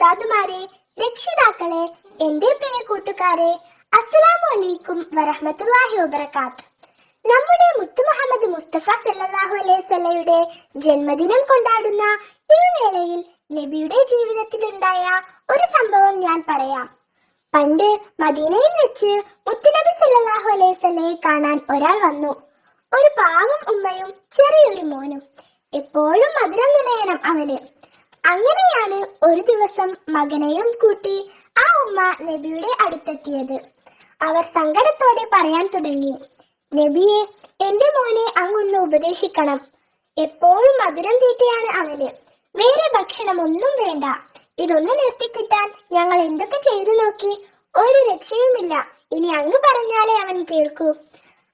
ഉസ്താദുമാരെ, രക്ഷിതാക്കളെ, എന്റെ പ്രിയ കൂട്ടുകാരെ, അസ്സലാമു അലൈക്കും വറഹ്മത്തുള്ളാഹി വബറകാത്ത്. നമ്മുടെ മുത്തു മുഹമ്മദ് മുസ്തഫ സല്ലല്ലാഹു അലൈഹി വസല്ലയുടെ ജന്മദിനം കൊണ്ടാടുന്ന ഈ വേളയിൽ നബിയുടെ ജീവിതത്തിലുണ്ടായ ഒരു സംഭവം ഞാൻ പറയാം. പണ്ട് മദീനയിൽ വെച്ച് മുത്തുനബി സല്ലല്ലാഹു അലൈഹി വസല്ലയെ കാണാൻ ഒരാൾ വന്നു. ഒരു പാവം ഉമ്മയും ചെറിയൊരു മോനും. എപ്പോഴും മധുരം നിലയണം അവന്. അങ്ങനെയാണ് ഒരു ദിവസം മകനെയും കൂട്ടി ആ ഉമ്മ നബിയുടെ അടുത്തെത്തിയത്. അവർ സങ്കടത്തോടെ പറയാൻ തുടങ്ങി, നബിയെ, എന്റെ മോനെ അങ്ങൊന്ന് ഉപദേശിക്കണം. എപ്പോഴും മധുരം തീറ്റയാണ് അവന്. വേറെ ഭക്ഷണമൊന്നും വേണ്ട. ഇതൊന്ന് നിർത്തിക്കിട്ടാൻ ഞങ്ങൾ എന്തൊക്കെ ചെയ്തു നോക്കി, ഒരു രക്ഷയുമില്ല. ഇനി അങ്ങ് പറഞ്ഞാലേ അവൻ കേൾക്കൂ.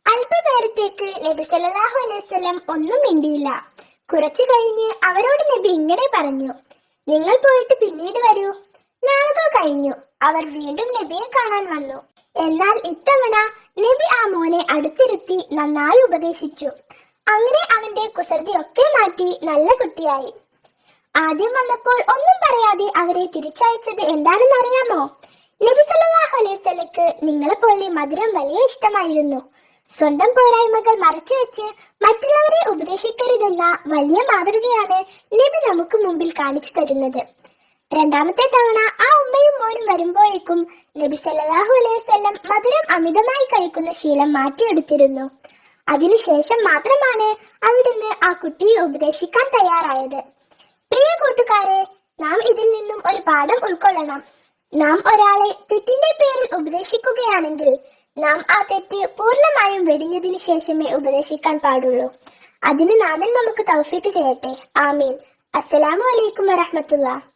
അല്പനേരത്തേക്ക് നബി സല്ലല്ലാഹു അലൈഹി വസല്ലം ഒന്നും മിണ്ടിയില്ല. കുറച്ചു കഴിഞ്ഞ് അവരോട് നബി ഇങ്ങനെ പറഞ്ഞു, നിങ്ങൾ പോയിട്ട് പിന്നീട് വരൂ. നാളുകൾ കഴിഞ്ഞു. അവർ വീണ്ടും നബിയെ കാണാൻ വന്നു. എന്നാൽ ഇത്തവണ നബി ആ മോനെ അടുത്തിരുത്തി നന്നായി ഉപദേശിച്ചു. അങ്ങനെ അവന്റെ കുസൃതിയൊക്കെ മാറ്റി നല്ല കുട്ടിയായി. ആദ്യം വന്നപ്പോൾ ഒന്നും പറയാതെ അവരെ തിരിച്ചയച്ചത് എന്താണെന്ന് അറിയാമോ? നബി സല്ലല്ലാഹു അലൈഹി വസല്ലക്ക് നിങ്ങളെപ്പോലെ മധുരം വലിയ ഇഷ്ടമായിരുന്നു. സ്വന്തം പോരായ്മകൾ മറച്ചു വെച്ച് മറ്റുള്ളവരെ ഉപദേശിക്കരുതെന്ന വലിയ മാതൃകയാണ് നബി നമുക്ക് മുമ്പിൽ കാണിച്ചു തരുന്നത്. രണ്ടാമത്തെ തവണ ആ ഉമ്മയും മോനും വരുമ്പോഴേക്കും നബി സല്ലല്ലാഹു അലൈഹി വസല്ലം മധുരം അമിതമായി കഴിക്കുന്ന ശീലം മാറ്റിയെടുത്തിരുന്നു. അതിനുശേഷം മാത്രമാണ് അവിടുന്ന് ആ കുട്ടിയെ ഉപദേശിക്കാൻ തയ്യാറായത്. പ്രിയ കൂട്ടുകാരെ, നാം ഇതിൽ നിന്നും ഒരു പാഠം ഉൾക്കൊള്ളണം. നാം ഒരാളെ തെറ്റിന്റെ പേരിൽ ഉപദേശിക്കുകയാണെങ്കിൽ നാം ആ തെറ്റ് പൂർണ്ണമായും വെടിഞ്ഞതിനു ശേഷമേ ഉപദേശിക്കാൻ പാടുള്ളൂ. അതിന് നാഥൻ നമുക്ക് തൗഫീഖ് ചെയ്യട്ടെ. ആമീൻ. അസ്സലാമു അലൈക്കും വറഹ്മത്തുള്ളാഹി.